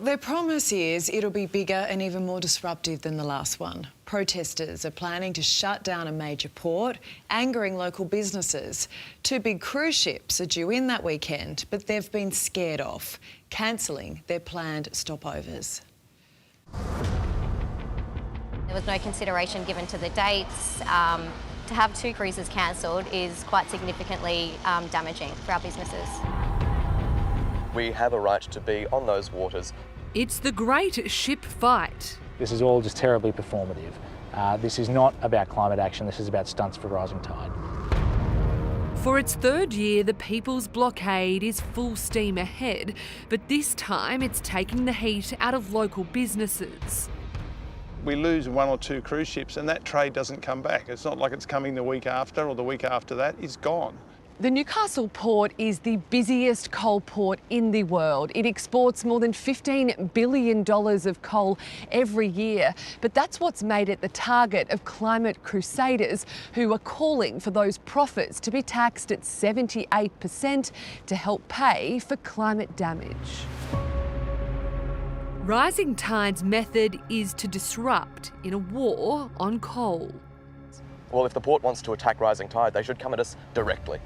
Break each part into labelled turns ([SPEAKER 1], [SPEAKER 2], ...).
[SPEAKER 1] Well, their promise is it'll be bigger and even more disruptive than the last one. Protesters are planning to shut down a major port, angering local businesses. 2 big cruise ships are due in that weekend, but they've been scared off, cancelling their planned stopovers.
[SPEAKER 2] There was no consideration given to the dates. To have 2 cruises cancelled is quite significantly damaging for our businesses.
[SPEAKER 3] We have a right to be on those waters.
[SPEAKER 4] It's the great ship fight.
[SPEAKER 5] This is all just terribly performative. This is not about climate action, this is about stunts for rising tide.
[SPEAKER 4] For its 3rd year, the People's Blockade is full steam ahead, but this time it's taking the heat out of local businesses.
[SPEAKER 6] We lose 1 or 2 cruise ships and that trade doesn't come back. It's not like it's coming the week after or the week after that, it's gone.
[SPEAKER 7] The Newcastle port is the busiest coal port in the world. It exports more than $15 billion of coal every year. But that's what's made it the target of climate crusaders who are calling for those profits to be taxed at 78% to help pay for climate damage.
[SPEAKER 4] Rising Tide's method is to disrupt in a war on coal.
[SPEAKER 3] Well, if the port wants to attack Rising Tide, they should come at us directly.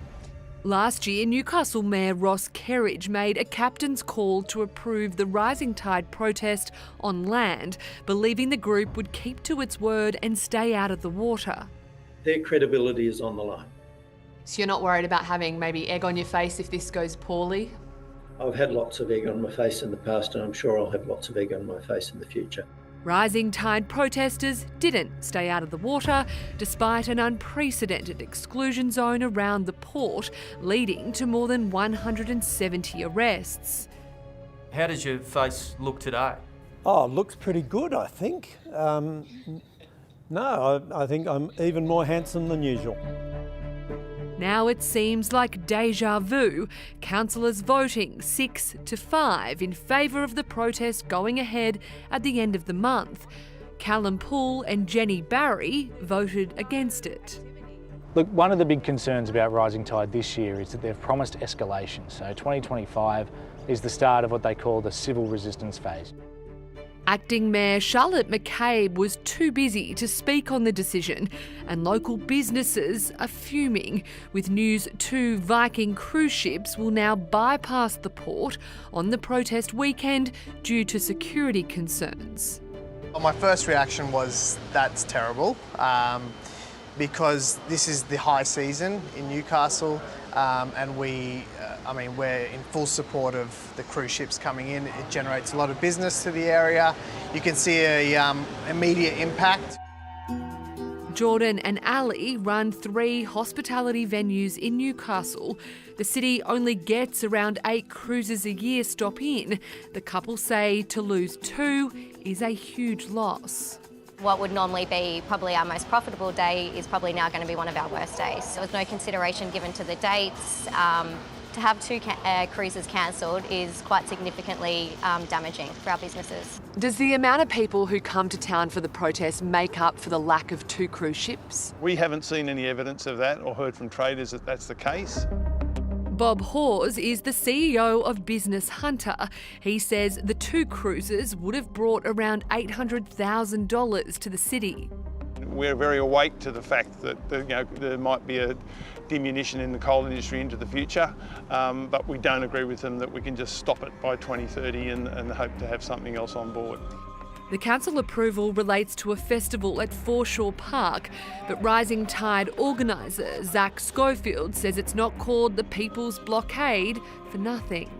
[SPEAKER 4] Last year, Newcastle Mayor Ross Kerridge made a captain's call to approve the Rising Tide protest on land, believing the group would keep to its word and stay out of the water.
[SPEAKER 8] Their credibility is on the line.
[SPEAKER 7] So you're not worried about having maybe egg on your face if this goes poorly?
[SPEAKER 8] I've had lots of egg on my face in the past and I'm sure I'll have lots of egg on my face in the future.
[SPEAKER 4] Rising Tide protesters didn't stay out of the water, despite an unprecedented exclusion zone around the port, leading to more than 170 arrests.
[SPEAKER 9] How does your face look today?
[SPEAKER 10] Oh, it looks pretty good, I think. I think I'm even more handsome than usual.
[SPEAKER 4] Now it seems like deja vu, councillors voting 6-5 in favour of the protest going ahead at the end of the month. Callum Poole and Jenny Barry voted against it.
[SPEAKER 5] Look, one of the big concerns about Rising Tide this year is that they've promised escalation. So 2025 is the start of what they call the civil resistance phase.
[SPEAKER 4] Acting Mayor Charlotte McCabe was too busy to speak on the decision, and local businesses are fuming, with news 2 Viking cruise ships will now bypass the port on the protest weekend due to security concerns.
[SPEAKER 11] Well, my first reaction was that's terrible, because this is the high season in Newcastle, and we're in full support of the cruise ships coming in. It generates a lot of business to the area. You can see a immediate impact.
[SPEAKER 4] Jordan and Ali run 3 hospitality venues in Newcastle. The city only gets around 8 cruises a year stop in. The couple say to lose 2 is a huge loss.
[SPEAKER 2] What would normally be probably our most profitable day is probably now going to be one of our worst days. There was no consideration given to the dates. To have 2 cruises cancelled is quite significantly damaging for our businesses.
[SPEAKER 7] Does the amount of people who come to town for the protest make up for the lack of 2 cruise ships?
[SPEAKER 6] We haven't seen any evidence of that or heard from traders that that's the case.
[SPEAKER 4] Bob Hawes is the CEO of Business Hunter. He says the 2 cruises would have brought around $800,000 to the city.
[SPEAKER 6] We're very awake to the fact that there might be a diminution in the coal industry into the future, but we don't agree with them that we can just stop it by 2030 and hope to have something else on board.
[SPEAKER 4] The council approval relates to a festival at Foreshore Park, but Rising Tide organiser Zach Schofield says it's not called the People's Blockade for nothing.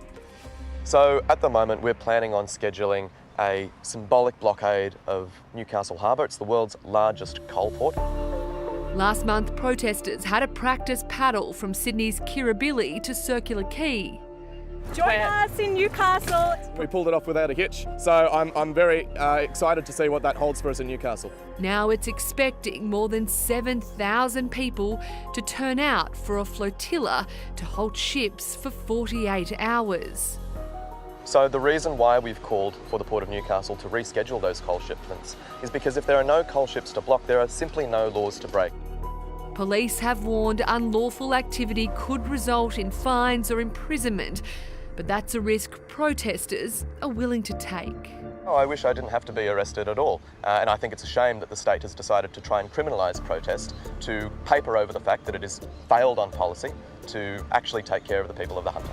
[SPEAKER 3] So at the moment we're planning on scheduling a symbolic blockade of Newcastle Harbour. It's the world's largest coal port.
[SPEAKER 4] Last month, protesters had a practice paddle from Sydney's Kirribilli to Circular Quay.
[SPEAKER 12] Join us in Newcastle.
[SPEAKER 13] We pulled it off without a hitch, so I'm very excited to see what that holds for us in Newcastle.
[SPEAKER 4] Now it's expecting more than 7,000 people to turn out for a flotilla to halt ships for 48 hours.
[SPEAKER 3] So the reason why we've called for the Port of Newcastle to reschedule those coal shipments is because if there are no coal ships to block, there are simply no laws to break.
[SPEAKER 4] Police have warned unlawful activity could result in fines or imprisonment. But that's a risk protesters are willing to take.
[SPEAKER 3] Oh, I wish I didn't have to be arrested at all. And I think it's a shame that the state has decided to try and criminalise protest to paper over the fact that it has failed on policy to actually take care of the people of the Hunter.